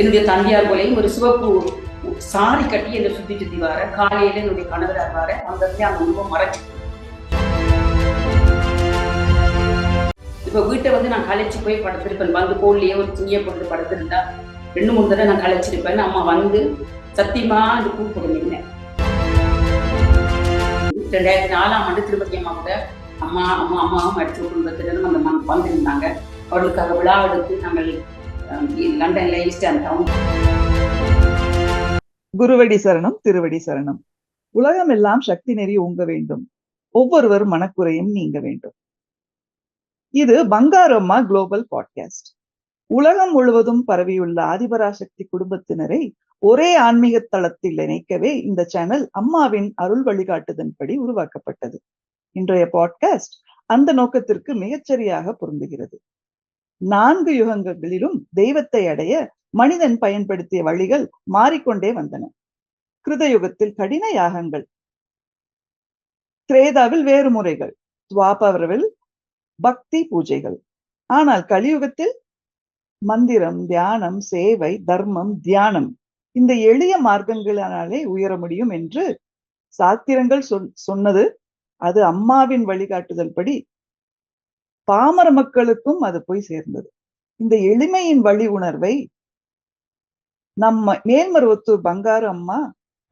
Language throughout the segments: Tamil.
என்னுடைய தந்தையார் போலையும் ஒரு சிவப்பு சாரி கட்டி என்னை சுத்தி சுத்தி வர, காலையில என்னுடைய கணவரார் வர, அந்த அந்த உருவம் மறைச்சு. இப்ப வீட்டை வந்து நான் கலைச்சு போய் படுத்திருப்பேன், வந்து கோல்லையே ஒரு துணியை போட்டு படுத்திருந்தா 2-3 தடவை நான் கலைச்சிருப்பேன். அம்மா வந்து சத்தியமா அது கூப்பிடுங்க. 2004ஆம் ஆண்டு திருப்பதி அம்மா கூட அம்மாவும் அடுத்த குடும்பத்தினரும் அந்த வந்திருந்தாங்க. அவர்களுக்காக விழா எடுத்து நாங்கள் லண்டன்ல ஈஸ்டர்ன் டவுன். குருவடி சரணம், திருவடி சரணம். உலகம் எல்லாம் சக்தி நெறி ஓங்க வேண்டும், ஒவ்வொருவர் மனக்குறையும் நீங்க வேண்டும். இது பங்காரம்மா குளோபல் பாட்காஸ்ட். உலகம் முழுவதும் பரவியுள்ள ஆதிபராசக்தி குடும்பத்தினரை ஒரே ஆன்மீக தளத்தில் இணைக்கவே இந்த சேனல் அம்மாவின் அருள் வழிகாட்டுதன்படி உருவாக்கப்பட்டது. இன்றைய பாட்காஸ்ட் அந்த நோக்கத்திற்கு மிகச்சரியாக பொருந்துகிறது. 4 யுகங்களிலும் தெய்வத்தை அடைய மனிதன் பயன்படுத்திய வழிகள் மாறிக்கொண்டே வந்தன. கிருதயுகத்தில் கடின யாகங்கள், திரேதாவில் வேறு முறைகள், துவாபரவில் பக்தி பூஜைகள். ஆனால் கலியுகத்தில் மந்திரம், தியானம், சேவை, தர்மம், தியானம், இந்த எளிய மார்க்கங்களாலே உயர முடியும் என்று சாத்திரங்கள் சொன்னது. அது அம்மாவின் வழிகாட்டுதல் படி பாமர மக்களுக்கும் அது போய் சேர்ந்தது. இந்த எளிமையின் வழி உணர்வை நம்ம மேல்மருவத்தூர் பங்காரு அம்மா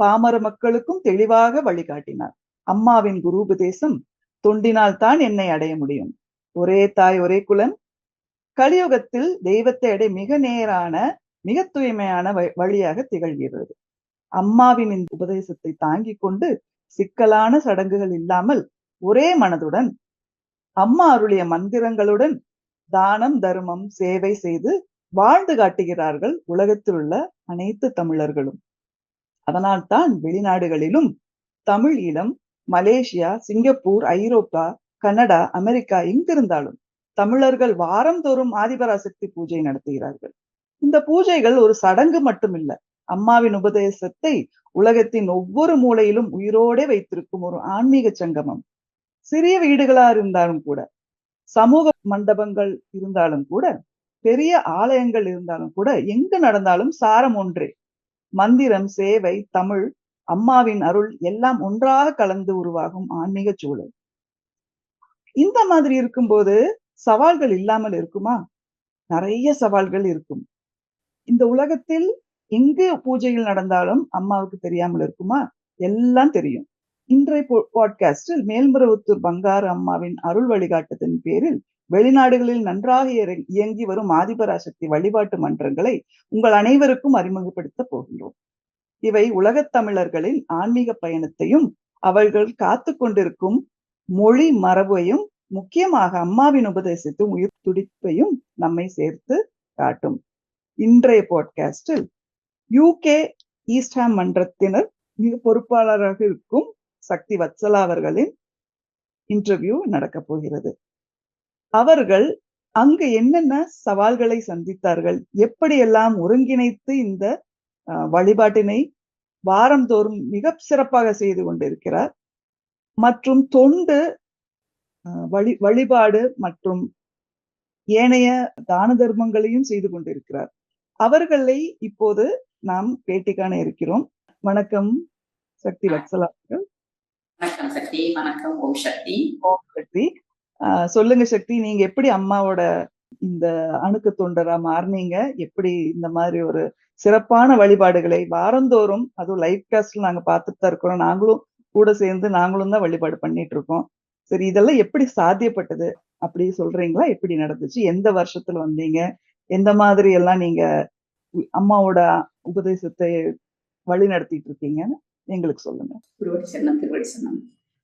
பாமர மக்களுக்கும் தெளிவாக வழிகாட்டினார். அம்மாவின் குரு உபதேசம், தொண்டினால் தான் என்னை அடைய முடியும், ஒரே தாய் ஒரே குலம், கலியுகத்தில் தெய்வத்தை அடைய மிக நேரான மிக தூய்மையான வழியாக திகழ்கிறது. அம்மாவின் இந்த உபதேசத்தை தாங்கிக் கொண்டு சிக்கலான சடங்குகள் இல்லாமல் ஒரே மனதுடன் அம்மா அருளிய மந்திரங்களுடன் தானம், தர்மம், சேவை செய்து வாழ்ந்து காட்டுகிறார்கள் உலகத்தில் உள்ள அனைத்து தமிழர்களும். அதனால்தான் வெளிநாடுகளிலும் தமிழ் ஈழம், மலேசியா, சிங்கப்பூர், ஐரோப்பா, கனடா, அமெரிக்கா எங்கிருந்தாலும் தமிழர்கள் வாரந்தோறும் ஆதிபராசக்தி பூஜை நடத்துகிறார்கள். இந்த பூஜைகள் ஒரு சடங்கு மட்டுமில்ல, அம்மாவின் உபதேசத்தை உலகத்தின் ஒவ்வொரு மூலையிலும் உயிரோടെ வைத்திருக்கும் ஒரு ஆன்மீக சங்கமம். சிறிய வீடுகளா இருந்தாலும் கூட, சமூக மண்டபங்கள் இருந்தாலும் கூட, பெரிய ஆலயங்கள் இருந்தாலும் கூட, எங்கு நடந்தாலும் சாரம் ஒன்றே, மந்திரம், சேவை, தமிழ், அம்மாவின் அருள் எல்லாம் ஒன்றாக கலந்து உருவாகும் ஆன்மீக சூழல். இந்த மாதிரி இருக்கும்போது சவால்கள் இல்லாமல் இருக்குமா? நிறைய சவால்கள் இருக்கும். இந்த உலகத்தில் எங்கு பூஜைகள் நடந்தாலும் அம்மாவுக்கு தெரியாமல் இருக்குமா? எல்லாம் தெரியும். இன்றைய பாட்காஸ்டில் மேல்மருவத்தூர் பங்காரு அம்மாவின் அருள் வழிகாட்டுதலின் பேரில் வெளிநாடுகளில் நன்றாக இயங்கி வரும் ஆதிபராசக்தி வழிபாட்டு மன்றங்களை உங்கள் அனைவருக்கும் அறிமுகப்படுத்த போகின்றோம். இவை உலகத் தமிழர்களின் ஆன்மீக பயணத்தையும் அவர்கள் காத்து கொண்டிருக்கும் மொழி மரபையும், முக்கியமாக அம்மாவின் உபதேசத்தும் உயிர் துடிப்பையும் நம்மை சேர்த்து காட்டும். இன்றைய பாட்காஸ்டில் UK ஈஸ்ட்ஹாம் மன்றத்தினர் மிக பொறுப்பாளராக இருக்கும் சக்தி வத்சலா அவர்களின் இன்டர்வியூ நடக்க போகிறது. அவர்கள் அங்கு என்னென்ன சவால்களை சந்தித்தார்கள், எப்படியெல்லாம் ஒருங்கிணைத்து இந்த வழிபாட்டினை வாரந்தோறும் மிக சிறப்பாக செய்து கொண்டிருக்கிறார், மற்றும் தொண்டு, வழிபாடு மற்றும் ஏனைய தான தர்மங்களையும் செய்து கொண்டிருக்கிறார். அவர்களை இப்போது நாம் பேட்டி காண இருக்கிறோம். வணக்கம் சக்தி வத்சலா அவர்கள். வணக்கம் சக்தி. வணக்கம். ஓம் சக்தி. ஓம் சக்தி. சொல்லுங்க சக்தி, நீங்க எப்படி அம்மாவோட இந்த அணுக்க தொண்டரா மாறினீங்க? எப்படி இந்த மாதிரி ஒரு சிறப்பான வழிபாடுகளை வாரந்தோறும், அதுவும் லைவ் காஸ்ட்ல நாங்க பார்த்துட்டு தான் இருக்கிறோம், நாங்களும் கூட சேர்ந்து நாங்களும் தான் வழிபாடு பண்ணிட்டு இருக்கோம். சரி, இதெல்லாம் எப்படி சாத்தியப்பட்டது அப்படி சொல்றீங்களா? எப்படி நடந்துச்சு? எந்த வருஷத்துல வந்தீங்க? எந்த மாதிரி எல்லாம் நீங்க அம்மாவோட உபதேசத்தை வழி நடத்திட்டு இருக்கீங்கன்னு எங்களுக்கு சொல்லுங்க. திருவடி சரணம்.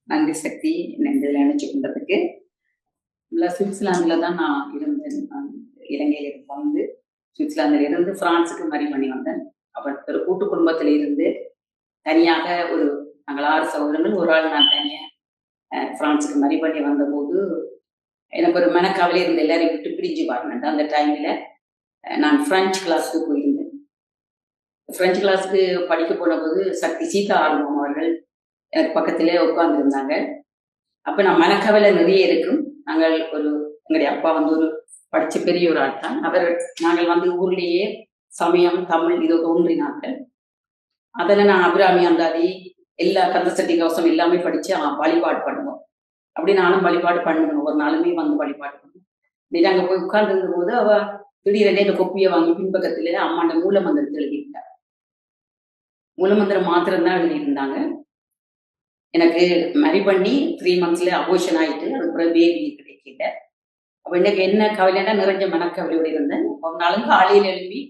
நன்றி சக்தி, என்னை நினைச்சு கொண்டதுக்கு. சுவிட்சர்லாந்துல தான் நான் இருந்தேன். இலங்கையில வந்து சுவிட்சர்லாந்துல இருந்து பிரான்ஸுக்கு மறி பண்ணி வந்தேன். அப்ப ஒரு கூட்டு குடும்பத்துல இருந்து தனியாக நாங்கள் 6 சகோதரர்கள், ஒரு ஆள் நான் தனியா பிரான்ஸுக்கு மறி பண்ணி வந்த போது எனக்கு ஒரு மனக்கவலை இருந்த, எல்லாரையும் விட்டு பிரிஞ்சு பாருங்க. அந்த டைம்ல நான் பிரெஞ்சு கிளாஸுக்கு போயிருந்தேன். பிரெஞ்சு கிளாஸுக்கு படிக்க போன போது சக்தி சீதா ஆர்வம் அவர்கள் எனக்கு பக்கத்திலே உட்கார்ந்து இருந்தாங்க. அப்ப நான் மனக்கவலை நிறைய இருக்கும். நாங்கள் எங்களுடைய அப்பா வந்து ஒரு படிச்ச பெரிய ஒரு ஆள் தான். நாங்கள் வந்து ஊர்லேயே சமயம் தமிழ் இது தோன்றினார்கள். அதில் நான் அபிராமி அந்தாதி எல்லா கந்தசட்டி கவசம் எல்லாமே படிச்சு வழிபாடு பண்ணுவோம். அப்படி நானும் வழிபாடு பண்ணுவேன். ஒரு நாளுமே வந்து வழிபாடு பண்ணுவேன். இன்னைக்கு அங்கே போய் உட்கார்ந்து இருந்த போது அவ திடீரெனே இந்த கொப்பியை வாங்கி பின்பக்கத்துல அம்மாண்ட மூல மந்திரத்தை எழுதியிருந்தார். மூலமந்திரம் மாத்திரம் தான் எழுதியிருந்தாங்க. எனக்கு மேரி பண்ணி 3 monthsல அபோஷன் ஆயிட்டு அதுக்கப்புறம் பேபி கிடைக்கல. அப்ப எனக்கு என்ன கவலைன்னா நிறைஞ்ச மனக்கவலையோட இருந்தேன். ஒரு நாளும் காலையில எழுப்பி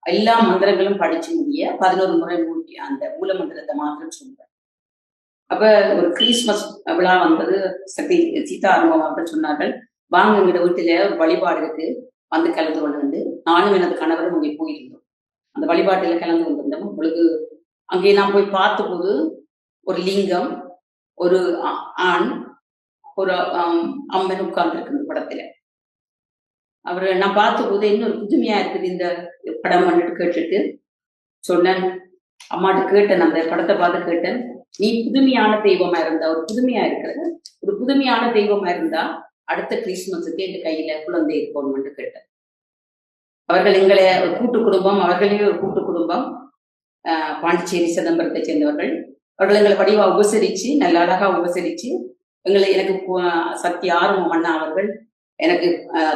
எல்லா மந்திரங்களும் படிச்சு முடிய 11 முறை மூட்டி அந்த மூல மந்திரத்தை மாத்திரம் சொல்றேன். அப்ப ஒரு கிறிஸ்மஸ் விழா வந்தது. சீதா அனுபவம் அவர்கள் சொன்னார்கள், வாங்க எங்கிட்ட வீட்டுல ஒரு வழிபாடு இருக்கு, வந்து கலந்து கொண்டு. நானும் எனது கணவரும் அங்கே போயிருந்தோம். அந்த வழிபாட்டுல கலந்து கொண்டிருந்தோம். உங்களுக்கு அங்கே நான் போய் பார்த்த போது ஒரு லிங்கம், ஒரு ஆண், ஒரு அம்மன் உட்கார்ந்து இருக்கு இந்த படத்துல. அவரு நான் பார்த்த போது இன்னொரு புதுமையா இருக்குது இந்த படம் வந்துட்டு கேட்டுட்டு சொன்னேன். அம்மாட்ட கேட்டேன், அந்த படத்தை பார்த்து கேட்டேன், நீ புதுமையான தெய்வமா இருந்தா, ஒரு புதுமையா இருக்கிற ஒரு புதுமையான தெய்வமா இருந்தா அடுத்த கிறிஸ்துமஸுக்கு எங்க கையில குழந்தை இருக்கணும்னு கேட்டேன். அவர்கள் எங்களை ஒரு கூட்டு குடும்பம், அவர்களே ஒரு கூட்டு குடும்பம், பாண்டிச்சேரி சிதம்பரத்தை சேர்ந்தவர்கள். அவர்கள் எங்களை படிவா உபசரிச்சு, நல்ல அழகா உபசரிச்சு எங்களை, எனக்கு சக்தி ஆர்வம் அண்ணா அவர்கள் எனக்கு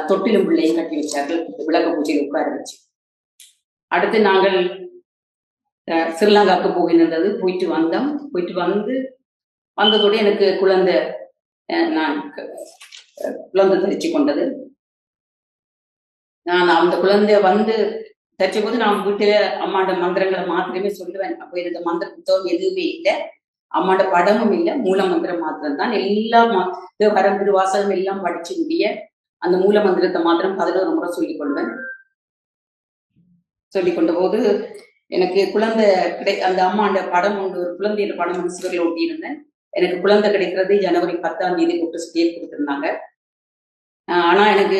தொட்டிலும் பிள்ளையும் கட்டி வச்சார்கள், விளக்க பூஜையில் உட்கார வச்சு. அடுத்து நாங்கள் ஸ்ரீலங்காவுக்கு போகின்றது. போயிட்டு வந்தோம். போயிட்டு வந்ததோடு எனக்கு குழந்தை, நான் குழந்தை தரிச்சு கொண்டது. நான் அந்த குழந்தை வந்து தரிச்ச போது நான் வீட்டுல அம்மாண்ட மந்திரங்களை மாத்திரமே சொல்லுவேன். அப்போ எனக்கு மந்திர புத்தகம் எதுவுமே இல்லை, அம்மாண்ட படமும் இல்லை, மூல மந்திரம் மாத்திரம் தான். எல்லாம் வரம் திருவாசகம் எல்லாம் படிச்சு முடிய அந்த மூல மந்திரத்தை மாத்திரம் 11 முறை சொல்லிக் கொள்வேன். சொல்லிக் கொண்ட போது எனக்கு குழந்தை அந்த அம்மாண்ட படம் ஒன்று, ஒரு குழந்தையோட படம் ஒன்று சிவரில் ஒட்டி இருந்தேன். எனக்கு குழந்தை கிடைக்கிறது ஜனவரி 10ஆம் தேதி கூப்பிட்டு ஸ்டேட் கொடுத்துருந்தாங்க. ஆனா எனக்கு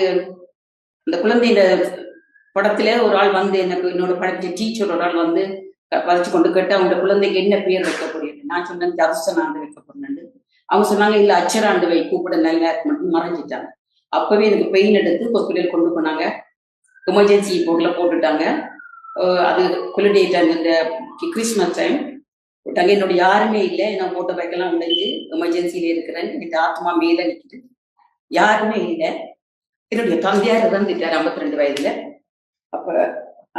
அந்த குழந்தையோட படத்துல ஒரு ஆள் வந்து எனக்கு, என்னோட படிச்ச டீச்சர் ஒரு ஆள் வந்து வச்சு கொண்டு கேட்டு அவங்க குழந்தைக்கு என்ன பேர் வைக்க போறீங்க. நான் சொன்னேன் தர்சனாண்டு வைக்க போறேன்னு. அவங்க சொன்னாங்க இல்ல அச்சராண்டு வை, கூப்பிட நல்லா இருக்கு மட்டும் மறைஞ்சிட்டாங்க. அப்பவே எனக்கு பெயின் எடுத்து ஹாஸ்பிட்டல் கொண்டு போனாங்க. எமர்ஜென்சி போர்ட்ல போட்டுட்டாங்க. அது குளிடேட் அந்த கிறிஸ்மஸ் டைம் போட்டாங்க. என்னோட யாருமே இல்லை, என்ன மோட்டோ பைக்கெல்லாம் உடைஞ்சு எமர்ஜென்சியில இருக்கிறேன். எனக்கு ஆத்மா மேல நிற்குது, யாருமே இல்லை. என்னுடைய தந்தையார் இறந்துட்டார் 52 வயதுல. அப்ப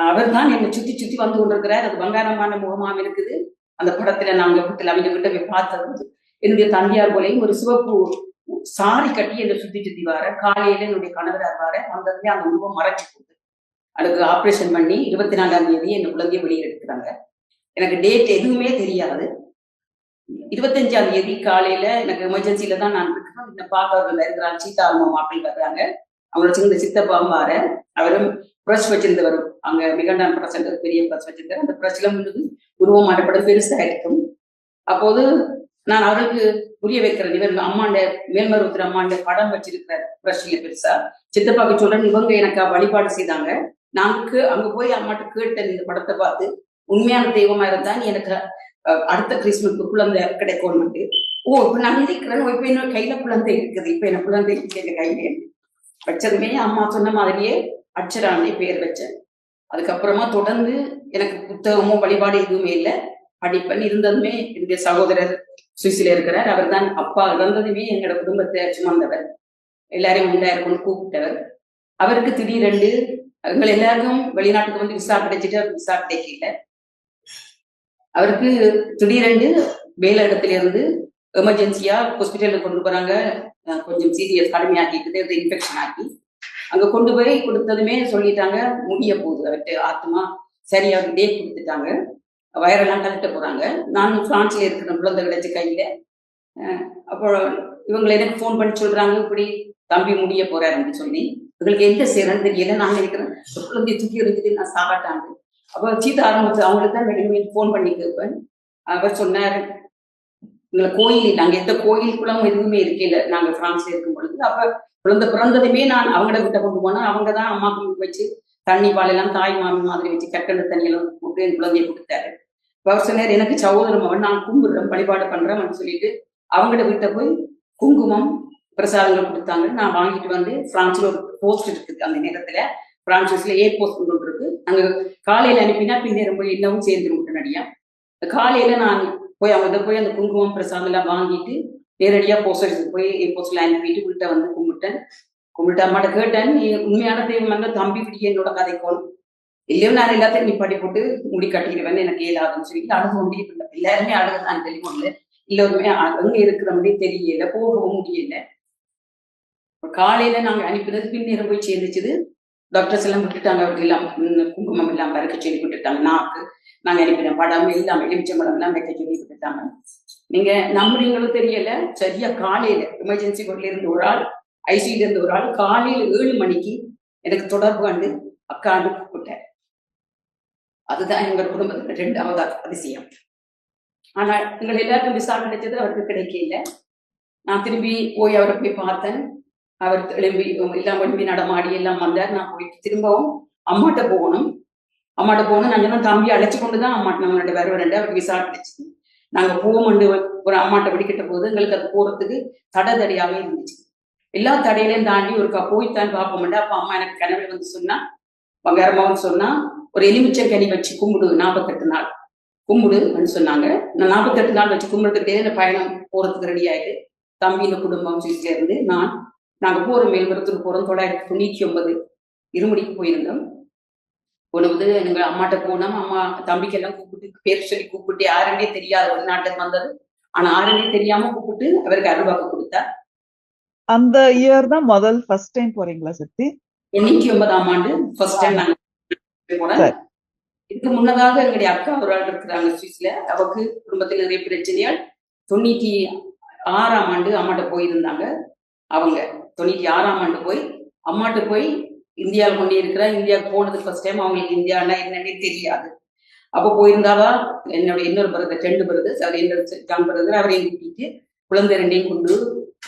அவர் தான் என்னை சுத்தி சுத்தி வந்து கொண்டிருக்கிறார். அது பங்காரமான முகமாக இருக்குது. அந்த படத்துல நாங்க வீட்டுல அவங்க கிட்ட போய் பார்த்தது என்னுடைய தந்தையார் போலையும் ஒரு சிவப்பு சாரி கட்டி என்னை சுத்தி சுத்தி வர. காலையில என்னுடைய கணவரார் வர வந்ததுமே அந்த உருவம் மறைச்சு போகுது. அதுக்கு ஆப்ரேஷன் பண்ணி 24ஆம் தேதி என் குழந்தைய வெளியே எடுக்கிறாங்க. எனக்கு டேட் எதுவுமே தெரியாது. 25ஆம் தேதி காலையில எனக்கு எமர்ஜென்சில தான் நான் இருக்கிறேன். இந்த பார்க்கவர்கள் இருக்கிறாங்க, சீதா அம்மா மாப்பிள் வர்றாங்க. அவங்களோட சின்ன சித்தப்பாவும் வார, அவரும் ப்ரெஷ் வச்சிருந்தவர், அங்க மிகண்டான் ப்ரெஸ் பெரிய ப்ரெஷ் வச்சிருந்தார். அந்த ப்ரெஷ்ல முன்னுக்கு உருவம் மாட்டப்படும் பெருசா இருக்கும். அப்போது நான் அவருக்கு புரிய வைக்கிறேன், இவர் அம்மாண்ட மேல்மருவத்தூர் அம்மாண்ட படம் வச்சிருக்கிற ப்ரெஷ்ல பெருசா. சித்தப்பாக்கு சொல்றேன், இவங்க எனக்கு வழிபாடு செய்தாங்க. நாங்க அங்க போய் அம்மாட்ட கேட்டேன், இந்த படத்தை பார்த்து உண்மையான தெய்வமா இருந்தா நீ எனக்கு அடுத்த கிறிஸ்துமஸ்க்கு குழந்தை கிடைக்கும்னு. ஓ இப்ப நான் இருக்கிறேன், இப்ப என்னோட கையில குழந்தை இருக்குது, இப்ப என்ன குழந்தை இருக்கு எங்க கையில வச்சதுமே அம்மா சொன்ன மாதிரியே அச்சராண்டி பேர் வச்சேன். அதுக்கப்புறமா தொடர்ந்து எனக்கு புத்தகமோ வழிபாடு எதுவுமே இல்லை, படிப்பன் இருந்ததுமே. என்னுடைய சகோதரர் சுவிஸ்ல இருக்கிறார். அவர் தான் அப்பா இறந்ததுமே எங்களோட குடும்பத்தை சுமந்தவர், எல்லாரையும் உண்டாயிருக்கும்னு கூப்பிட்டவர். அவருக்கு திடீரெண்டு எங்கள் எல்லாருக்கும் வெளிநாட்டுக்கு வந்து விசா கிடைச்சிட்டு அவருக்கு விசா கிடைக்கல. அவருக்கு திடீரெண்டு வேலை இடத்துல இருந்து எமர்ஜென்சியா ஹாஸ்பிட்டலுக்கு கொண்டு போறாங்க. கொஞ்சம் சீரியஸ் கடுமையாக்கிட்டு இன்ஃபெக்ஷன் ஆக்கி அங்க கொண்டு போய் கொடுத்ததுமே சொல்லிட்டாங்க முடிய போகுது, அவர்கிட்ட ஆத்மா சரி. அவருக்கு டேட் கொடுத்துட்டாங்க, வயரெல்லாம் கலட்ட போறாங்க. நானும் பிரான்ஸ்ல இருக்கிற குழந்தை கிடைச்ச கையில. அப்போ இவங்களை எனக்கு ஃபோன் பண்ணி சொல்றாங்க, இப்படி தம்பி முடிய போறாருன்னு சொல்லி. இவங்களுக்கு எந்த செய்யறன்னு தெரியல. நான் இருக்கிறேன் குழந்தைய தூக்கி இருந்துட்டு நான் சாகாட்டாங்க. அப்போ சீதா ஆரம்பிச்சு அவங்களுக்கு தான் வெளியே ஃபோன் பண்ணி கேட்பேன். அவர் சொன்னார், எங்களை கோயில், நாங்க எந்த கோயிலுக்குள்ளும் எதுவுமே இருக்கல நாங்க பிரான்ஸ்ல இருக்கும் பொழுது. அப்ப குழந்தை பிறந்ததுமே நான் அவங்கள கிட்ட கொண்டு போனா அவங்கதான் அம்மாவுக்கு வச்சு தண்ணி பாலெல்லாம் தாய் மாமி மாதிரி வச்சு கட்டண தண்ணியெல்லாம் போட்டு என் குழந்தைய கொடுத்தாரு. அவர் சொன்னார், எனக்கு சகோதரம் அவன், நான் கும்பிடுறேன் வழிபாடு பண்றேன் சொல்லிட்டு அவங்கள வீட்டை போய் குங்குமம் பிரசாதங்கள் கொடுத்தாங்க. நான் வாங்கிட்டு வந்து பிரான்ஸ்ல ஒரு போஸ்ட் இருக்குது, அந்த நேரத்துல பிரான்ஸ்ல ஏ போஸ்ட் கொண்டு இருக்கு, அங்க காலையில அனுப்பினா பின்னேரம் போய் இன்னமும் சேர்ந்து உடனடியா காலையில நான் போய் அவங்க போய் அந்த குங்குமம் பிரசாதம் எல்லாம் வாங்கிட்டு நேரடியா போஸ்ட் போய் போஸ்ட்ல அனுப்பிட்டு உள்கிட்ட வந்து கும்பிட்டு அம்மாட்ட கேட்டேன், நீ உண்மையான தெய்வம் வந்து தம்பி பிடிக்க என்னோட கதைக்கோள் இல்லையோ நான் எல்லாத்தையும் நீ படி போட்டு முடி கட்டிடுவேன் எனக்கு இயலாதுன்னு சொல்லிட்டு அழுது கொண்டே இல்லை. எல்லாருமே அழுதுதான் தெளிவுல எல்லோருமே அங்க இருக்கிறவங்களே தெரியல, போகவும் முடியல. காலையில நாங்க அனுப்பினது பின்னேரம் போய் சேர்ந்துச்சுது. டாக்டர்ஸ் எல்லாம் விட்டுட்டாங்க, அவருக்கு எல்லாம் குங்குமம் எல்லாம் பறக்க சொல்லி விட்டுட்டாங்க. நாங்க அனுப்பின படம் எல்லாம் எலுமிச்சம்பழம் எல்லாம் வைக்க சொல்லி விட்டுட்டாங்க. நீங்க நம்புறீங்களும் தெரியல, சரியா காலையில எமர்ஜென்சி கொண்டுல இருந்து ஒரு ஆள், ஐசியில இருந்து ஒரு ஆள் காலையில 7 மணிக்கு எனக்கு தொடர்பு கண்டு அக்காண்டு கூப்பிட்டார். அதுதான் எங்க குடும்பத்துல 2வது அதிசயம். ஆனா எங்களை எல்லாருக்கும் விசா கிடைச்சது, அவருக்கு கிடைக்கல. நான் திரும்பி போய் அவரை போய் பார்த்தேன். அவர் எழும்பி எல்லாம் எழும்பி நடமாடி எல்லாம் வந்தார். நான் போயிட்டு திரும்பவும் அம்மாட்ட போகணும். நான் சொன்னா தம்பி அழைச்சு கொண்டுதான் அம்மாட்ட நம்மளோட வருவரண்டு அவருக்கு விசா கிடைச்சிது. நாங்க போவோம்ண்டு ஒரு அம்மாட்ட பிடிக்கிட்ட போது எங்களுக்கு அது போறதுக்கு தடையாவே இருந்துச்சு. எல்லா தடையிலையும் தாண்டி ஒருக்கா போய்த்தான் பார்ப்போம்டா. அப்ப அம்மா எனக்கு கனவுல வந்து சொன்னா, பங்காரமாவும் சொன்னா, ஒரு எலுமிச்சங்கனி வச்சு கும்பிடு 48 நாள் கும்பிடுன்னு சொன்னாங்க. நான் 48 நாள் வச்சு கும்பிடுறதுக்கிட்டே இந்த பயணம் போறதுக்கு ரெடி ஆயிட்டு தம்பியின் குடும்பம் வீட்டுல இருந்து நாங்க போறோம், மேல்புறத்துக்கு போறோம். 999 இருமுடிக்கு போயிருந்தோம். போனபோது எங்க அம்மாட்ட போனோம். அம்மா தம்பிக்கு எல்லாம் கூப்பிட்டு பேர் சொல்லி கூப்பிட்டு யாருன்னே தெரியாது, ஒரு நாட்டுக்கு வந்தது. ஆனா யாருன்னே தெரியாம கூப்பிட்டு அவருக்கு அருள்வாக்கு கொடுத்தா. அந்த இயர் தான் ஃபர்ஸ்ட் டைம் போறீங்களா சக்தி? 99ஆம் ஆண்டு ஃபர்ஸ்ட் டைம் நாங்க போனோம். இதுக்கு முன்னதாக எங்களுடைய அக்கா ஒரு ஆள் இருக்கிறாங்க சுவிஸ்ல. அவருக்கு குடும்பத்தில் நிறைய பிரச்சனைகள். 96ஆம் ஆண்டு அம்மாட்ட போயிருந்தாங்க. அவங்க 96ஆம் ஆண்டு போய் அம்மாட்ட போய் இந்தியாவில் கொண்டே இருக்கிறா. இந்தியாவுக்கு போனது ஃபர்ஸ்ட் டைம். அவங்களுக்கு இந்தியானா என்னன்னே தெரியாது. அப்போ போயிருந்தாவா என்னோட இன்னொரு பிரதர், 2 பிரதர்ஸ், அவர் என்னோட ஜான் பிரதர், அவரையும் கூட்டிட்டு குழந்தை 2ஐயும் கொண்டு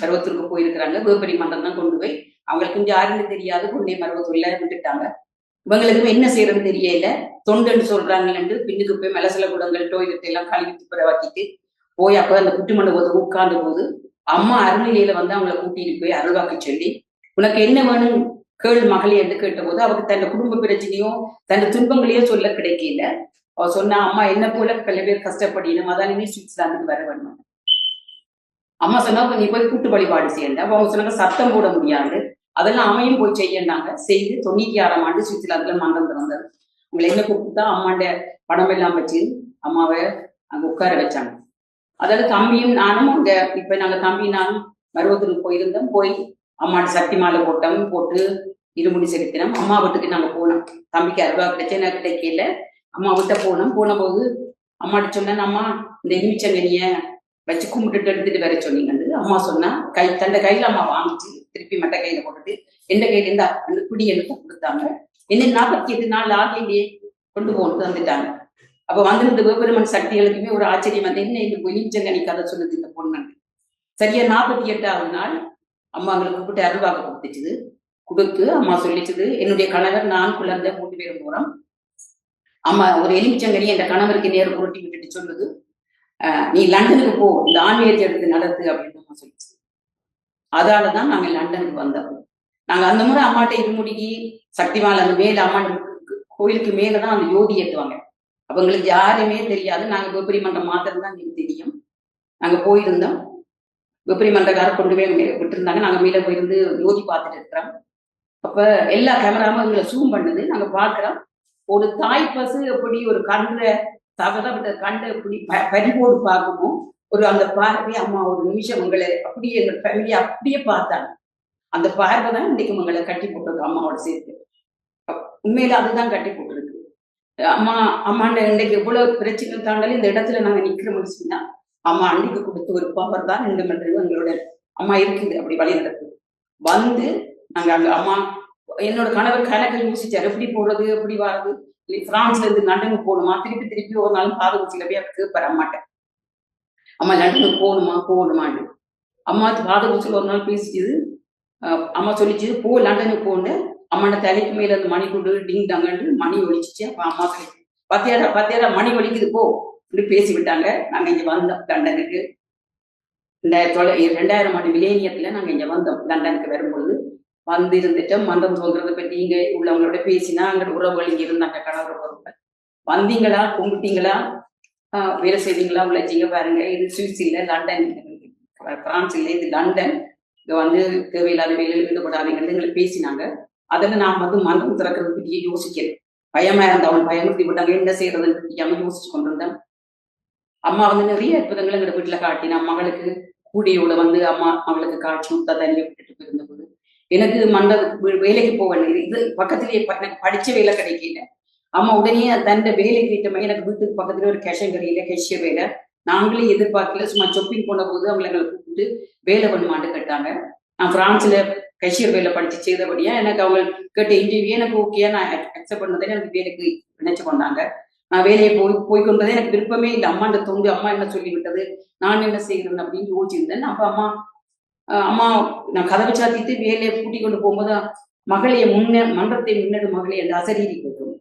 மருவத்தூருக்கு போயிருக்கிறாங்க. வேப்பரி மன்றம் தான் கொண்டு போய் அவங்களுக்கு கொஞ்சம் யாருன்னு தெரியாது, கொண்டே மருவத்தூர்ல விட்டுட்டாங்க. இவங்களுக்கு என்ன செய்யறதுன்னு தெரியல. தொண்டுன்னு சொல்றாங்கன்னு பின்னுக்கு போய் மலசல குடங்கள் டோய்லெட் எல்லாம் கழுவிட்டு பிறவாக்கிட்டு போய் அப்ப அந்த குட்டுமண்ணு போது உட்கார்ந்த போது அம்மா அருள்நிலையில வந்து அவங்கள கூட்டிட்டு போய் அருள்வாக்கு சொல்லி, உனக்கு என்ன வேணும் கேள் மகளே என்று கேட்ட போது அவருக்கு தன் குடும்ப பிரச்சனையோ தன் துன்பங்களையோ சொல்ல கிடைக்கல. அவ சொன்னா, அம்மா என்ன போல பல பேர் கஷ்டப்படணும், அதான் நீ சுவிட்சர்லாந்துக்கு வர வேணும். அம்மா சொன்னா நீ போய் கூட்டு வழிபாடு செய்யണ്ട. அப்ப அவங்க சொன்னாங்க சத்தம் போட முடியாது, அதெல்லாம் அம்மையும் போய் செய்யண்டாங்க. செய்து 96ஆம் ஆண்டு சுவிட்சர்லாந்துல மன்றம் திறந்தாரு. உங்களை என்ன கூப்பிட்டு தான் அம்மாண்ட படம் எல்லாம் வச்சு அம்மாவை அங்க உட்கார வச்சாங்க. அதாவது தம்பியும் நானும் அங்க இப்ப நாங்க தம்பி நானும் மருவத்தூருக்கு போயிருந்தோம். போய் அம்மாட்ட சக்தி மாலை போட்டு இருமுடி செலுத்தினோம். அம்மா வீட்டுக்கு நாங்க போனோம். தம்பிக்கு அருவா கிடைச்ச எனக்கு கிடைக்கல. அம்மா வீட்ட போனோம். போன போது அம்மாட்ட சொன்னேன், அம்மா இந்த எலுமிச்சங்கனிய வச்சு கும்பிட்டுட்டு எடுத்துட்டு வர சொன்னீங்கன்னு. அம்மா சொன்னா தண்ட கையில அம்மா வாங்கிச்சு திருப்பி மட்டை கையில போட்டுட்டு எந்த கையில இருந்து அந்த குடி எடுத்து கொடுத்தாங்க. என்ன 48 நாள் ஆகியே கொண்டு போட்டு வந்துட்டாங்க. அப்ப வந்திருந்த வேப்பெருமன் சக்திகளுக்குமே ஒரு ஆச்சரியம் வந்து, என்ன இந்த எலுமிச்சங்கனி கதை சொல்லுது இந்த பொண்ணு. சரியா 48ஆவது நாள் அம்மா அவங்களுக்கு கூப்பிட்டு அருள்வாக்கு கொடுத்து அம்மா சொல்லிச்சுது, என்னுடைய கணவர் நான் குழந்தை 3 பேரும் போறோம். அம்மா ஒரு எலுமிச்சங்கனி என் கணவருக்கு நேரம் புரட்டி விட்டுட்டு சொல்லுது, நீ லண்டனுக்கு போ, இந்த ஆன்மீகத்தை எடுத்து நடத்து அப்படின்னு அம்மா சொல்லிச்சு. அதாலதான் நாங்க லண்டனுக்கு வந்தோம். நாங்க அந்த முறை அம்மாட்ட இருமுடிக்கு சக்திமால் அந்த மேல அம்மா கோயிலுக்கு மேலதான் அந்த யோதி ஏற்றுவாங்க. அவங்களுக்கு யாருமே தெரியாது. நாங்க வேப்பரி மன்றம் மாத்திரம் தான் எங்களுக்கு தெரியும். நாங்க போயிருந்தோம். வேப்பரி மன்றக்காரர் கொண்டு போய் விட்டுருந்தாங்க. நாங்க மேல போயிருந்து யோதி பார்த்துட்டு இருக்கிறோம். அப்ப எல்லா கேமராவும் எங்களை ஜூம் பண்ணுது. நாங்க பாக்குறோம், ஒரு தாய் பசு எப்படி ஒரு கண்ட எப்படி பறிபோடு பார்க்கணும், ஒரு அந்த பார்வை அம்மா ஒரு நிமிஷம் உங்களை அப்படியே எங்க ஃபேமிலியை அப்படியே பார்த்தாங்க. அந்த பார்வை தான் இன்னைக்கு உங்களை கட்டி போட்டிருக்கு அம்மாவோட சேர்த்து. உண்மையில அதுதான் கட்டி போட்டிருக்கு. அம்மாண்ட இன்னைக்கு எவ்வளவு பிரச்சனை தாண்டாலும் இந்த இடத்துல நாங்க நிக்கிறோம்னு சொன்னா அம்மா அன்னைக்கு கொடுத்த ஒரு பவர் தான் இந்த மன்றம் எங்களோட அம்மா இருக்குது. அப்படி வழி நடக்குது. வந்து நாங்க அங்க அம்மா என்னோட கணவர் கணக்கு யோசிச்சார், எப்படி போறது எப்படி வர்றது, பிரான்ஸ்ல இருந்து லண்டனுக்கு போகணுமா, திருப்பி ஒரு நாளும் பாதகுச்சியில போய் கேட்பாரு அம்மாட்ட, அம்மா லண்டனுக்கு போகணுமான்னு. அம்மா பாதகுச்சியில ஒரு நாள் பேசிச்சுது. அம்மா சொல்லிச்சு, போ லண்டனுக்கு போன்னு. அம்மாண்ட தலைக்கு மேல இருந்து மணி கொண்டு டிங் டாங்கன்னு மணி ஒழிச்சிச்சு. அப்ப அம்மா சொல்லி, பத்தியாரா மணி ஒழிக்குது போ அப்படின்னு பேசி விட்டாங்க. நாங்க இங்க வந்தோம் லண்டனுக்கு. 2000 ஆண்டு மிலேனியத்துல நாங்க இங்க வந்தோம். லண்டனுக்கு வரும்பொழுது வந்து இருந்துட்டு மன்றம் தோன்றதை பற்றி இங்க உள்ளவங்களோட பேசினா அங்க உறவுகள் இங்க இருந்தாங்க, கணவர் உறவுகள். வந்தீங்களா, கும்பிட்டீங்களா, வேலை செய்தீங்களா, உழைச்சிங்க பாருங்க. இது சுவிஸ் இல்ல, லண்டன், பிரான்ஸ் இல்லை, இது லண்டன். இங்க வந்து தேவையில்லாத வேலையில் ஈடுபடாதீங்கன்னு எங்களை பேசினாங்க. அதில் நான் வந்து மன்றம் திறக்கிறது பற்றியே யோசிக்கிறேன். பயமா இருந்தவன் பயமுறுத்தி விட்டாங்க, என்ன செய்யறதுன்னு தெரியாம யோசிச்சு கொண்டிருந்தேன். அம்மா வந்து நிறைய அற்புதங்களை எங்க வீட்டுல காட்டினா. மகளுக்கு கூடியோட வந்து அம்மா அவளுக்கு காட்சி முத்தா தண்ணி விட்டுட்டு போயிருந்த போது எனக்கு வேலைக்கு போவேன். இது பக்கத்துலயே எனக்கு படிச்ச வேலை கிடைக்கல. அம்மா உடனே தன் வேலை கேட்டமே எனக்கு வீட்டுக்கு பக்கத்துல ஒரு கேஷங்கரியில கெஷியர் வேலை. நாங்களே எதிர்பார்க்கல, சும்மா ஷாப்பிங் போன போது அவங்களை எங்களை கூப்பிட்டு வேலை பண்ணுமான்னு கேட்டாங்க. நான் பிரான்ஸ்ல கெஷியர் வேலை படிச்சு செய்தபடியா எனக்கு அவங்க கேட்ட இன்டர்வியூ எனக்கு ஓகே, நான் அக்செப்ட் பண்ணதே எனக்கு வேலைக்கு நினைச்சு கொண்டாங்க. நான் வேலையை போய்கொண்டதே எனக்கு விருப்பமே இல்லை. அம்மாண்ட தோண்டு அம்மா என்ன சொல்லி விட்டது, நான் என்ன செய்கிறேன் அப்படின்னு யோசிச்சிருந்தேன். அப்ப அம்மா நான் கதவை சாத்திட்டு வேலையை கூட்டி கொண்டு போகும்போது மகளைய மன்றத்தை முன்னெடு மகளை அந்த அசரீரி கேட்கும்.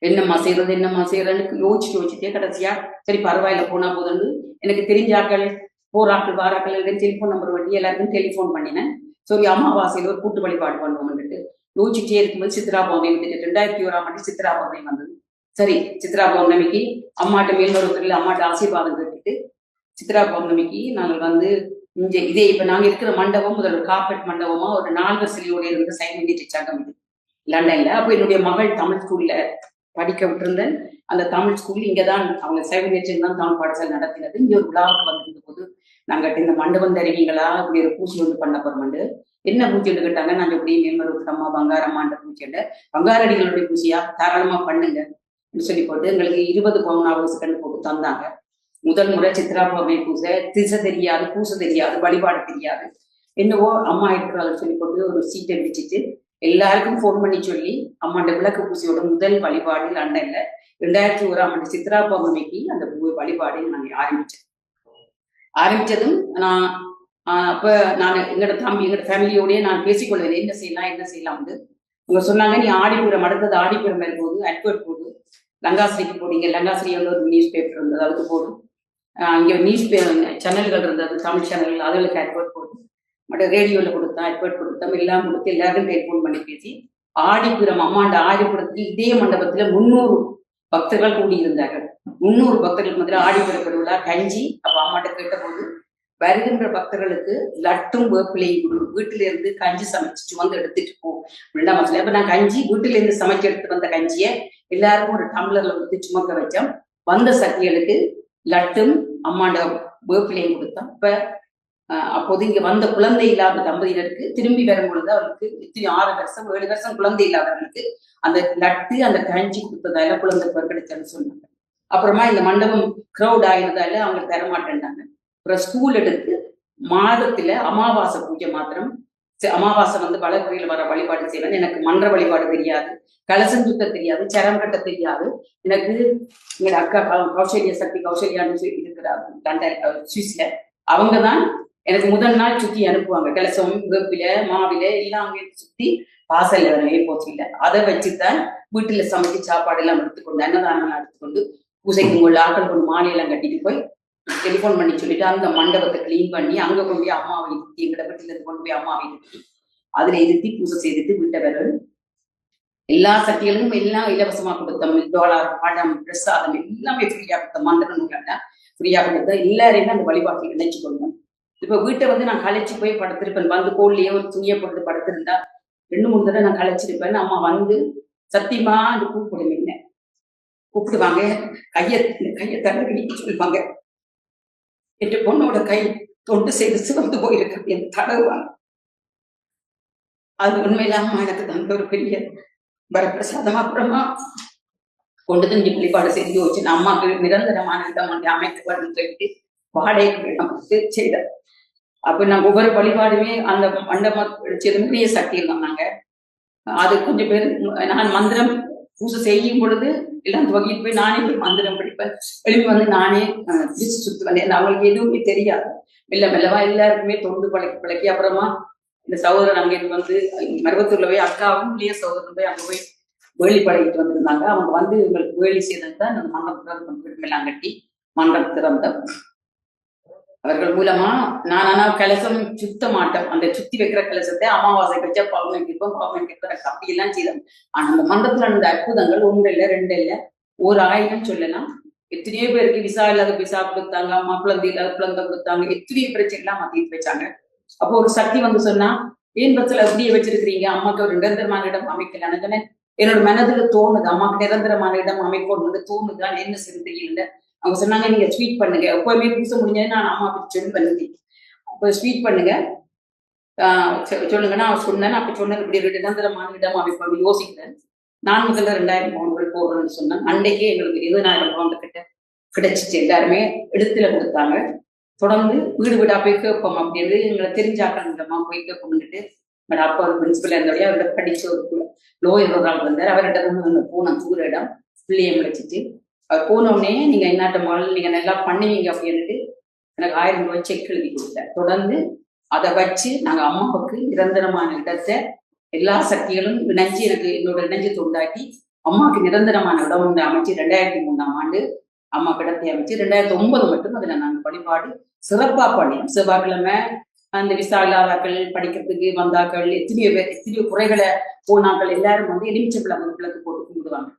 என்னம்மா செய்யறதுன்னு யோசிச்சுட்டே கடைசியா சரி பரவாயில்ல போனா போதுன்னு எனக்கு தெரிஞ்சாக்கள் போராக்கள் வாராக்கள் டெலிஃபோன் நம்பர் வண்டி எல்லாருக்கும் டெலிஃபோன் பண்ணினேன். சரி அமாவாசையில் ஒரு கூட்டு வழிபாடு பண்ணுவோம்னுட்டு யோசிச்சுட்டே இருக்கும்போது சித்ரா பௌர்ணமி வந்துட்டு 2001 சித்ரா பௌர்ணமி வந்தது. சரி சித்ரா பௌர்ணமிக்கு அம்மாட்ட மேல்மருவத்தில் அம்மாட்ட ஆசீர்வாதம் கேட்டுட்டு சித்ரா பௌர்ணமிக்கு நாங்கள் வந்து இங்க இதே இப்ப நாங்க இருக்கிற மண்டபம் முதல்ல கார்பெட் மண்டபமா ஒரு 4 சிலையோட இருந்து சைன் பண்ணிட்டு இது லண்டன்ல. அப்ப என்னுடைய மகள் தமிழ் ஸ்கூல்ல படிக்க விட்டுருந்தேன். அந்த தமிழ் ஸ்கூல் இங்கதான் அவங்க சைவநேற்றில் தான் தமிழ் பாடசாலை நடத்தினது. இங்க ஒரு விழாவுக்கு வந்திருந்த போது நாங்க இந்த மண்டபம் தருவீங்களா, இப்படி ஒரு பூச்சி வந்து பண்ண போறோம்ண்டு. என்ன பூச்சின்னு கேட்டாங்க. நாங்க இப்படி மேல்மருவத்துக்கு அம்மா பங்காரம்மான்ற பூச்சிண்ட பங்காரடிகளுடைய பூச்சியா தாராளமா பண்ணுங்க சொல்லி போட்டு எங்களுக்கு 20 பவுன் செகண்ட் போட்டு தந்தாங்க. முதல் முறை சித்ரா பௌர்ணமி பூசை, திசை தெரியாது, பூசை தெரியாது, வழிபாடு தெரியாது. என்னவோ அம்மா இருக்கிறாங்க சொல்லி போட்டு ஒரு சீட்டை விரிச்சிட்டு எல்லாருக்கும் போன் பண்ணி சொல்லி அம்மாண்ட விளக்கு பூசையோட முதல் வழிபாடு லண்டன்ல 2001 சித்ரா பௌர்ணமிக்கு அந்த வழிபாடு நாங்க ஆரம்பிச்சதும் நான் அப்ப நான் எங்களோட ஃபேமிலியோடய நான் பேசிக்கொள்வேன் என்ன செய்யலாம் வந்து இவங்க சொன்னாங்க, நீ ஆடிப்புறம் அடுத்தது ஆடிப்புறம் இருக்கும்போது அட்வர்ட் போடு, லங்காசிரிக்கு போடுங்க. லங்காசிரியோட ஒரு நியூஸ் பேப்பர் இருந்தது, அதுக்கு போடும். இங்க நியூஸ் சேனல்கள் இருந்தது, தமிழ் சேனல்கள், அதுகளுக்கு அட்வர்ட் போடும். மற்ற ரேடியோல கொடுத்தா அட்வர்ட் கொடுத்தோம், எல்லாம் கொடுத்து எல்லாருக்கும் டெலிஃபோன் பண்ணி பேசி ஆடிப்புறம் அம்மாண்ட ஆடிப்புறத்துக்கு இதே மண்டபத்துல 300 பக்தர்கள் கூடியிருந்தார்கள். 300 பக்தர்களுக்கு முதல்ல ஆடிப்புற பெருவிழா கஞ்சி. அப்ப அம்மாட்ட கேட்ட போது வருகின்ற பக்தர்களுக்கு லட்டும் வேப்பிலையும் வீட்டில இருந்து கஞ்சி சமைச்சிட்டு வந்து எடுத்துட்டு போ அப்படின்னா மசூல. அப்ப நான் கஞ்சி வீட்டில இருந்து சமைச்சு எடுத்துட்டு வந்த கஞ்சியை எல்லாருக்கும் ஒரு டம்ளர்ல ஊற்றி சுமக்க வச்சோம். வந்த சக்திகளுக்கு லட்டும் அம்மாண்ட வேப்பிலையும் கொடுத்தோம். அப்போது இங்க வந்த குழந்தை இல்லாத தம்பதியினருக்கு திரும்பி வரும் பொழுது அவருக்கு 6 வருஷம் 7 வருஷம் குழந்தை இல்லாதவர்களுக்கு அந்த லட்டு அந்த கஞ்சி கொடுத்ததால குழந்தை கிடைச்சான்னு சொன்னாங்க. அப்புறமா இந்த மண்டபம் கிரௌட் ஆயிருந்தால அவங்க தரமாட்டேன்டாங்க. அப்புறம் ஸ்கூல் எடுத்து மாதத்துல அமாவாசை பூஜை மாத்திரம், அமாவாசை வந்து வளர்ப்புறையில் வர வழிபாடு செய்வேன். எனக்கு மன்ற வழிபாடு தெரியாது, கலசம் சுத்த தெரியாது, சரம் கட்ட தெரியாது. எனக்கு எங்க அக்கா கௌசல்யான்னு இருக்கிறார் லண்டன் சுவிஸ்ல. அவங்கதான் எனக்கு முதல் நாள் சுத்தி அனுப்புவாங்க. கலசம் வேப்பில மாவில எல்லாம் அங்கே சுத்தி வாசல்ல வரவே போச்சில்ல. அதை வச்சுதான் வீட்டுல சமைச்சு சாப்பாடு எல்லாம் எடுத்துக்கொண்டு அன்னதானம் எடுத்துக்கொண்டு பூசைக்கு உள்ள ஆட்கள் கொண்டு மாலையெல்லாம் கட்டிட்டு போய் டெலிஃபோன் பண்ணி சொல்லிட்டு அந்த மண்டபத்தை கிளீன் பண்ணி அங்க கொண்டு போய் அம்மாவை இருத்தி எங்கட வீட்டுல இருந்து கொண்டு போய் அம்மாவை இருத்தி அதுல இருத்தி பூசை செய்துட்டு வீட்டை வரல் எல்லா சக்திகளும் எல்லாம் இலவசமா கொடுத்தோம். $1 படம் பிரசாதம் எல்லாமே ஃப்ரீயா கொடுத்தோம். மந்திர நூல்கள்னா ஃப்ரீயா கொடுத்த எல்லாரையுமே அந்த வழிபாட்டில் நினைச்சு கொள்வோம். இப்ப வீட்டை வந்து நான் களைச்சு போய் படுத்திருப்பேன். வந்து கோல்லையே ஒரு துணியை போட்டு படுத்திருந்தா 2-3 தடவை நான் களைச்சிருப்பேன். அம்மா வந்து சத்தியமா அந்த கூப்பிடுவீங்க, கூப்பிடுவாங்க, கையை தடவி சொல்லுவாங்க. என் பொண்ணோட கை தொண்டு செய்து சிவந்து போயிருக்கு என்று தடவுவாங்க. அது உண்மையில அம்மா எனக்கு தந்த ஒரு பெரிய வரப்பிரசாதம். அப்புறமா கொண்டு தங்கி வழிபாடு செஞ்சு வச்சு அம்மாவுக்கு நிரந்தரமான இடம் அமைக்க வேண்டும் சொல்லிட்டு வாடகைக்கு நமக்கு செய்தார். அப்ப நாங்க ஒவ்வொரு வழிபாடுமே அந்த மண்டபம் பெரிய சக்தியில் தான். நாங்க அது கொஞ்சம் பேர் நான் மந்திரம் பூசை செய்யும் பொழுது எல்லாம் துவங்கிட்டு போய் நானே போய் மந்திரம் படிப்பேன். எழுப்பி வந்து நானே திருச்சி சுத்து வந்தேன். அவங்களுக்கு எதுவுமே தெரியாது. மெல்லவா எல்லாருக்குமே தொண்டு பழக்கி அப்புறமா இந்த சகோதரன் அங்கிருந்து வந்து மருவத்தூர்ல போய் அக்காவும் இல்லையே சகோதரன் போய் அங்க போய் வேலி பழகிட்டு வந்திருந்தாங்க. அவங்க வந்து இவங்களுக்கு வேலி செய்தது தான் அந்த மண்டபம் எல்லாம் கட்டி மண்டபம் திறந்த அவர்கள் மூலமா நான் ஆனா கலசம் சுத்த மாட்டோம். அந்த சுத்தி வைக்கிற கலசத்தை அமாவாசைக்கு வச்சா பௌர்ணமிக்கு வைப்போம், பௌர்ணமிக்கு வைப்போம், அப்படி எல்லாம் செய்தோம். ஆனா அந்த மண்டபத்துல நடந்த அற்புதங்கள் ஒன்று இல்லை, ரெண்டு இல்லை, 1000 சொல்லலாம். எத்தனையோ பேருக்கு விசா இல்லாத விசா கொடுத்தாங்க, அம்மா குழந்தை இல்லாத குழந்தை கொடுத்தாங்க, எத்தனையோ பிரச்சனை எல்லாம் மாத்திட்டு வச்சாங்க. அப்போ ஒரு சக்தி வந்து சொன்னா, ஏன் பஸ்ல அப்படியே வச்சிருக்கிறீங்க, அம்மாக்கு ஒரு நிரந்தரமான இடம் அமைக்கலான்னு என்னோட மனதுல தோணுது, அம்மாக்கு நிரந்தரமான இடம் அமைக்கணும்னு தோணுதான், என்ன செய்ய தெரியல. அவங்க சொன்னாங்க, நீங்க ஸ்வீட் பண்ணுங்க, எப்பவுமே பூச முடிஞ்சது நான் அம்மா அப்படி சொல்லி பண்ணுங்க, அப்போ ஸ்வீட் பண்ணுங்க, சொல்லுங்கன்னா அவன் சொன்னேன். அப்ப சொன்னது இப்படி நிரந்தரமான இடம் அமைப்பு யோசிக்கிறேன். நான் முதல்ல 2000 பவுன்கள் போடுறேன்னு சொன்னேன். அன்றைக்கே எங்களுக்கு 20,000 பவுண்டு கிட்ட கிடைச்சிச்சு. எல்லாருமே இடத்துல கொடுத்தாங்க. தொடர்ந்து வீடு வீடா போய் கேட்போம் அப்படின்னு எங்களை தெரிஞ்சாக்கணுமா போய் கேட்போம்னுட்டு அப்பா ஒரு பிரின்சிபல் இருந்தோடய அவர்கிட்ட படிச்ச ஒரு லோயர் ஒரு ஆள் வந்தார். அவர்கிட்ட போன தூர இடம் பிள்ளையை முடிச்சிட்டு அவர் போனோடனே நீங்க என்னாட்ட முதல்ல நீங்க நல்லா பண்ணுவீங்க அப்படின்ட்டு எனக்கு 1000 ரூபாய் செக் எழுதி கொடுத்தார். தொடர்ந்து அதை வச்சு நாங்க அம்மாவுக்கு நிரந்தரமான இடத்தை எல்லா சக்திகளும் இணைஞ்சு எனக்கு என்னோட இணைஞ்சு தொண்டாக்கி அம்மாவுக்கு நிரந்தரமான இடம் வந்து அமைச்சு 2003ஆம் ஆண்டு அம்மா இடத்தை அமைச்சு 2009 மட்டும் அதுல நாங்க வழிபாடு சிறப்பா பண்ணினோம். செவ்வாய்க்கிழமை அந்த விசா இல்லாதாக்கள் படிக்கிறதுக்கு வந்தாக்கள் எத்தனையோ பேர் எத்தனையோ குறைகளை போனாக்கள் எல்லாரும் வந்து எலுமிச்சம்பழம் விளக்கு போட்டு கும்பிடுவாங்க.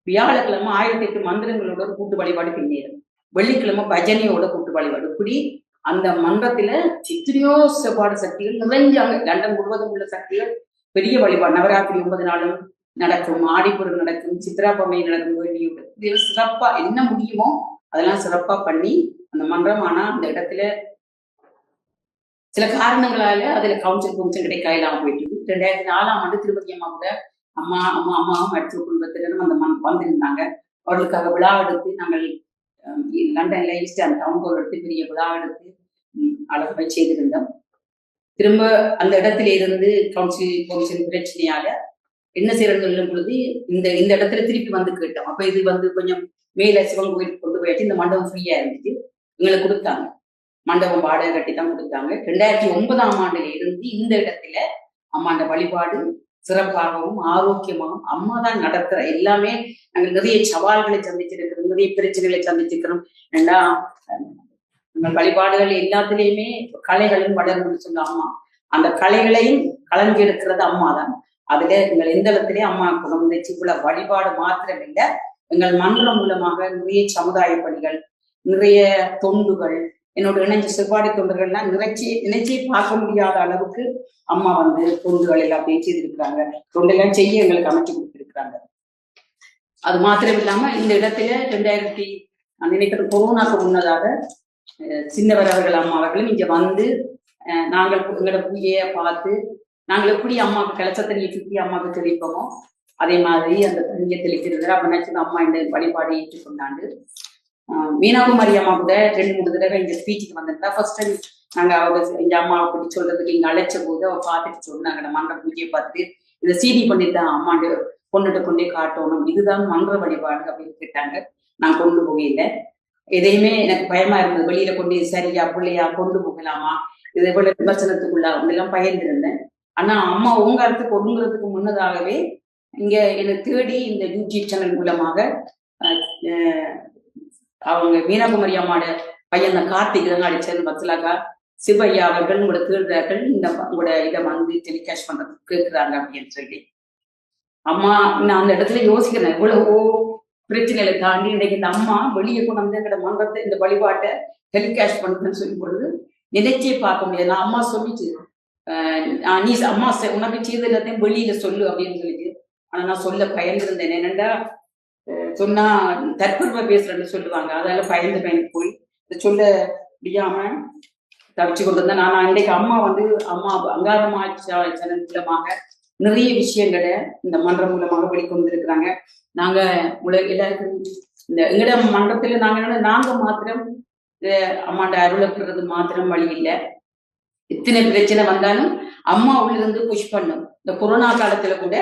வியாழக்கிழமை 1008 மந்திரங்களோட கூட்டு வழிபாடு பின்னேறும். வெள்ளிக்கிழமை பஜனையோட கூட்டு வழிபாடு. இப்படி அந்த மன்றத்துல எத்தனையோ செவ்வாடு சக்திகள் நிறைஞ்சாங்க. லண்டன் முழுவதும் உள்ள சக்திகள் பெரிய வழிபாடு. நவராத்திரி 9 நாளும் நடக்கும், ஆடிப்புறம் நடக்கும், சித்ரா பௌர்ணமி நடக்கும், வேண்டிய சிறப்பா என்ன முடியுமோ அதெல்லாம் சிறப்பா பண்ணி அந்த மன்றம். ஆனா அந்த இடத்துல சில காரணங்களால அதுல கவுன்சில் கிடைக்காயெல்லாம் போயிட்டு 2004ஆம் ஆண்டு திருப்பதி அம்மா கூட அம்மாவும் மருத்துவ குடும்பத்தினரும் அந்த வந்திருந்தாங்க. அவர்களுக்காக விழா எடுத்து நாங்கள் லண்டன்ல ஈஸ்ட் அண்ட் டவுன் ஹால் எடுத்து பெரிய விழா எடுத்து அழகாக செய்திருந்தோம். திரும்ப அந்த இடத்துல இருந்து கவுன்சில் பிரச்சனையால என்ன செய்யறது சொல்லும் பொழுது இந்த இடத்துல திருப்பி வந்து கேட்டோம். அப்ப இது வந்து கொஞ்சம் மேல சிவன் கோயிலுக்கு கொண்டு போயாச்சு. இந்த மண்டபம் ஃப்ரீயா இருந்துச்சு, எங்களுக்கு கொடுத்தாங்க. மண்டபம் வாடகை கட்டி தான் கொடுத்தாங்க. 2009ஆம் ஆண்டுல இருந்து இந்த இடத்துல அம்மாண்ட வழிபாடு சிறப்பாகவும் ஆரோக்கியமாகவும் அம்மா தான் நடத்துற எல்லாமே. நாங்கள் நிறைய சவால்களை சந்திச்சிருக்கிறோம், நிறைய பிரச்சனைகளை சந்திச்சிருக்கிறோம். ஏன்னா வழிபாடுகள் எல்லாத்துலயுமே கலைகளும் வளரும்னு சொல்ல அம்மா அந்த கலைகளையும் கலந்து எடுக்கிறது அம்மா தான். அதுல எங்கள் எந்த இடத்துலயும் அம்மா குணம் இவ்வளவு வழிபாடு மாத்திரம் இல்லை, எங்கள் மன்றம் மூலமாக நிறைய சமுதாய பணிகள், நிறைய தொண்டுகள், என்னோட இணைஞ்ச செவ்வாடை தொண்டுகள்லாம் நினைச்சே பார்க்க முடியாத அளவுக்கு அம்மா வந்து தொண்டுகள் எல்லாம் செய்திருக்கிறாங்க. தொண்டெல்லாம் செய்ய எங்களுக்கு அமைச்சு கொடுத்திருக்கிறாங்க. அது மாத்திரம் இல்லாம இந்த இடத்துல 2000 நான் நினைக்கிறது கொரோனாக்கு முன்னதாக சின்னவர் அவர்கள் அம்மா அவர்களும் இங்க வந்து நாங்கள் எங்களோட பூஜையை பார்த்து நாங்கள் எப்படி அம்மாவுக்கு கலச தண்ணியை சுற்றி அம்மாவுக்கு தெளிப்போமோ அதே மாதிரி அந்த தண்ணியை தெளிக்கிறது. அப்ப நினைச்சது அம்மா இந்த வழிபாடு ஏற்றுக்கொண்டாண்டு. மீனாகுமாரி அம்மா கூட 2-3 தடவை இந்த ஸ்பீச்சுக்கு வந்திருந்தா. ஃபர்ஸ்ட் டைம் நாங்க அவங்க இந்த அம்மாவை பற்றி சொல்றதுக்கு இங்க அழைச்ச போது அவ பார்த்துட்டு சொன்னாங்க, மன்ற பூஜையை பார்த்துட்டு இதை சீடி பண்ணித்தான் அம்மாண்டு கொண்டுட்டு கொண்டே காட்டணும், இதுதான் மன்ற வழிபாடு அப்படின்னு கேட்டாங்க. நான் கொண்டு போகல, எதையுமே எனக்கு பயமா இருந்தது, வெளியில கொண்டு சரியா பிள்ளையா கொண்டு போகலாமா, இது எவ்வளவு விமர்சனத்துக்குள்ள அப்படிலாம் பயந்துருந்தேன். ஆனா அம்மா ஓங்காரத்துக்கு ஒடுங்கிறதுக்கு முன்னதாகவே இங்க என்னை தேடி இந்த யூடியூப் சேனல் மூலமாக அவங்க மீனாகுமரி அம்மாவோட பையன் கார்த்திக் அடிச்சது மத்தலாக்கா சிவையா அவர்கள் உங்களோட தேடுறார்கள், இந்த உங்களோட இதை வந்து டெலிகாஸ்ட் பண்றதுக்கு கேட்கிறாங்க அப்படின்னு சொல்லி. அம்மா நான் அந்த இடத்துல யோசிக்கிறேன், எவ்வளவோ பிரச்சனைகளை தாண்டி இன்னைக்கு இந்த அம்மா வெளியே கொண்டு வந்து எங்களோட மன்றத்தை இந்த வழிபாட்டை டெலிகாஸ்ட் பண்ணுறதுன்னு சொல்லும் பொழுது நினைச்சே பார்க்க முடியாது. நான் அம்மா சொல்லிச்சு, நீ அம்மா உனக்கு செய்த எல்லாத்தையும் வெளியில சொல்லு அப்படின்னு சொல்லிட்டு. ஆனா நான் சொல்ல பயந்துருந்தேன். என்னண்டா சொன்னா தற்புரிமை பேசுறேன்னு சொல்லுவாங்க, அதால பயந்து போய் இதை சொல்ல முடியாம தவிச்சு கொண்டு வந்தேன். நான் இன்றைக்கு அம்மா வந்து அங்காரமா சேனல் மூலமாக நிறைய விஷயங்களை இந்த மன்றம் மூலமாக வெளிக்கொண்டிருக்கிறாங்க. நாங்க எல்லாருக்கும் இந்த எங்கட மன்றத்துல நாங்க மாத்திரம் அம்மாண்ட அருளை பெறுறது மாத்திரம் வழி இல்லை. எத்தனை பிரச்சனை வந்தாலும் அம்மா உள்ள இருந்து புஷ் பண்ணும். இந்த கொரோனா காலத்துல கூட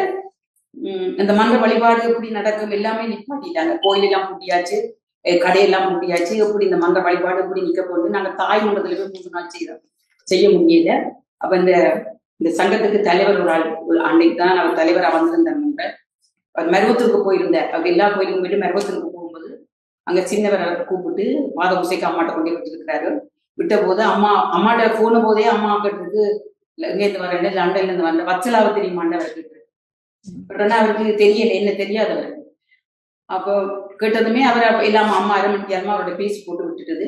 இந்த மன்ற வழிபாடு எப்படி நடக்கும் எல்லாமே நிப்பாட்டிட்டாங்க. கோயிலெல்லாம் பூட்டியாச்சு, கடையெல்லாம் பூட்டியாச்சு. எப்படி இந்த மன்ற வழிபாடு எப்படி நிக்க போகுது. நாங்க தாய் மன்றத்துல போய் 3 நாள் செய்ய முடியல. அப்ப இந்த சங்கத்துக்கு தலைவர் ஒரு ஆள் அன்னைக்கு தான் அவர் தலைவரா வந்திருந்தாங்க. அவர் மருவத்தூருக்கு போயிருந்தார். அவர் எல்லா கோயிலுக்கும் போயிட்டு மருவத்தூருக்கு போகும்போது அங்க சின்னவர் கூப்பிட்டு பாத பூசைக்கு அம்மாட்ட கொண்டே வச்சிருக்கிறாரு. விட்ட போது அம்மாட்ட போன போதே அம்மா கேட்டிருக்கு, எங்கேருந்து வரேன், லண்டன்ல இருந்து வரேன், வச்சலாவை தெரியுமான்னு அவர் கேட்டிருக்கு. உடனே அவருக்கு தெரியல, என்ன தெரியாதவர். அப்போ கேட்டதுமே அவர் இல்லாம அம்மா 1/2 மணிக்கு அவரோட பேசி போட்டு விட்டுட்டது.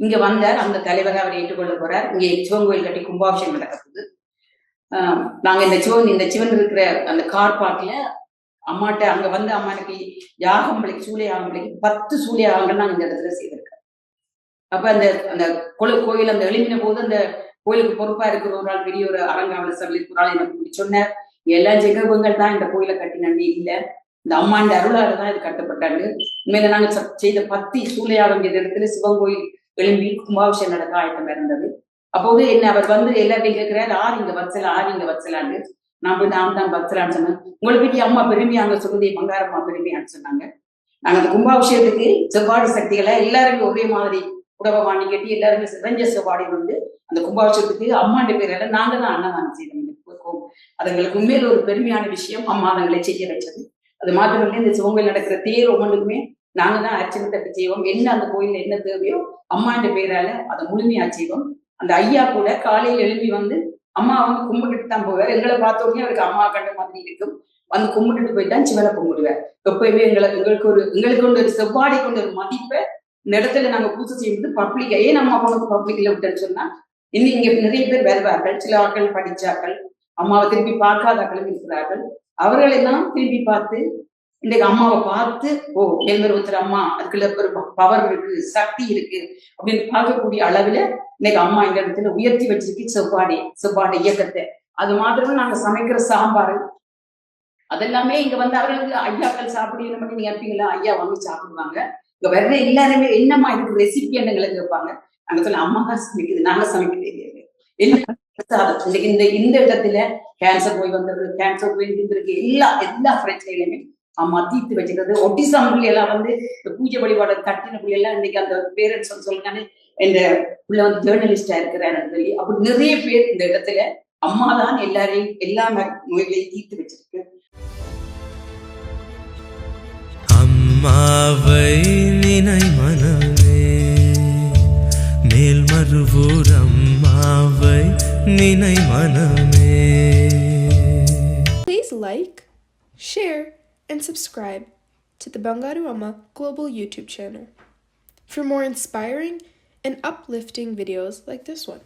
இங்க வந்தார், அந்த தலைவரை அவர் ஏற்றுக்கொள்ள போறார். இங்க சிவன் கோயில் கட்டி கும்பாபிஷேகம் நடக்குது. நாங்க இந்த சிவன் இருக்கிற அந்த கார் பார்க்ல அம்மாட்ட அங்க வந்து அம்மா எனக்கு யாகம்பளைக்கு சூளை யாகம்பளைக்கு 10 சூளை யாகங்கள் நாங்க இந்த இடத்துல செய்திருக்கோம். அப்ப அந்த அந்த கோயில் அந்த எழுப்பின போது அந்த கோயிலுக்கு பொறுப்பா இருக்கிற ஒரு ஆள், பெரிய ஒரு அரங்காவலர் ஒரு ஆள் எனக்கு சொன்னார், எல்லா ஜெகபங்கள் தான் இந்த கோயிலை கட்டினாண்டு இல்ல, இந்த அம்மாண்ட அருளால தான் இது கட்டப்பட்டாண்டு. உண்மையில நாங்க செய்த 10 சூளையாகம் இந்த இடத்துல சிவன் கோயில் எழும்பி கும்பாபிஷேகம் நடக்க ஆயத்தம் இருந்தது. அப்போது என்ன அவர் வந்து எல்லாத்தையும் கேட்கிறாரு, ஆறு இங்க வச்சலான்னு. நான் தான் வச்சலான்னு சொன்னேன். உங்களை பற்றி அம்மா பெருமையா அங்க சொல்லுதே, பங்காரம்மா பெருமையான்னு சொன்னாங்க. நாங்க அந்த கும்பாபிஷேகத்துக்கு செவ்வாடு சக்திகளை எல்லாருமே ஒரே மாதிரி உடவை வாங்கி கட்டி எல்லாருமே சிறஞ்ச செவ்வாடை வந்து அந்த கும்பாபிஷேகத்துக்கு அம்மாண்ட பேரால நாங்க தான் அன்னதானம் செய்தோம். அது எங்களுக்கு உண்மையில ஒரு பெருமையான விஷயம், அம்மா அதங்களை செய்ய வச்சது. அது மாத்திரமே இந்த சிவங்கோயில் நடக்கிற தேர் ஒவ்வொன்றுக்குமே நாங்க தான் அர்ச்சனை தட்டு செய்வோம். என்ன அந்த கோயில்ல என்ன தேவையோ அம்மாண்ட பேரால அதை முழுமையா செய்வோம். அந்த ஐயா கூட காலையில் எழுப்பி வந்து அம்மா வந்து கும்பிட்டுட்டு தான் போவார். எங்களை பார்த்த உடனே அவருக்கு அம்மா கண்ட மாதிரி இருக்கும். வந்து கும்பிட்டுட்டு போய் தான் சிவனை கும்பிடுவார். எப்பயுமே எங்களுக்கு ஒரு செவ்வாடை கொண்ட ஒரு மதிப்பை இந்த இடத்துல நாங்க பூஜை செய்யும்போது பப்ளிக் ஏன் நம்ம அவனுக்கு பப்ளிக்ல விட்டேன்னு சொன்னா, இன்னும் இங்க நிறைய பேர் வருவார்கள். சில ஆட்கள் படிச்சாக்கள், அம்மாவை திருப்பி பார்க்காதாக்களும் இருக்கிறார்கள். அவர்களெல்லாம் திரும்பி பார்த்து இன்றைக்கு அம்மாவை பார்த்து, ஓ நெல்வர் ஒருத்தர் அம்மா அதுக்குள்ள ஒரு பவர் இருக்கு, சக்தி இருக்கு அப்படின்னு பார்க்கக்கூடிய அளவுல இன்னைக்கு அம்மா இந்த இடத்துல உயர்த்தி வச்சிருக்கு செவ்வாடை இயக்கத்தை. அது மாத்திரமே நாங்க சமைக்கிற சாம்பார் அதெல்லாமே இங்க வந்து அவர்களுக்கு ஐயாக்கள் சாப்பிடுற மட்டும் நீங்க இருப்பீங்களா, ஐயா வாங்கி சாப்பிடுவாங்க. இங்க வர்ற எல்லாருமே என்னம்மா இதுக்கு ரெசிபி எங்களை கேட்பாங்க. நாங்க சொல்ல அம்மா தான் சமைக்குது, நாங்க சமைக்க தெரியாது. இந்த இடத்துல கேன்சர் போய் வந்தவர்கள், கேன்சர் போய் இருந்திருக்கு, எல்லா பிரச்சனைகளுமே அம்மா தீர்த்து வச்சுக்கிறது. ஒட்டிசம் எல்லாம் வந்து இந்த பூஜை வழிபாடு கட்டின புள்ளி எல்லாம் இன்னைக்கு அந்த பேரண்ட்ஸ் சொல்லுங்க, இந்த உள்ள வந்து ஜேர்னலிஸ்டா இருக்கிறான்னு சொல்லி அப்படி நிறைய பேர் இந்த இடத்துல அம்மா தான் எல்லாரையும் எல்லா நோய்களையும் தீர்த்து வச்சிருக்கு. அம்மாவை நினை மனமே, மேல் மறுவூர் அம்மாவை நினை மனமே. Please like, share, and subscribe to the Bangaru Amma Global YouTube channel for more inspiring and uplifting videos like this one.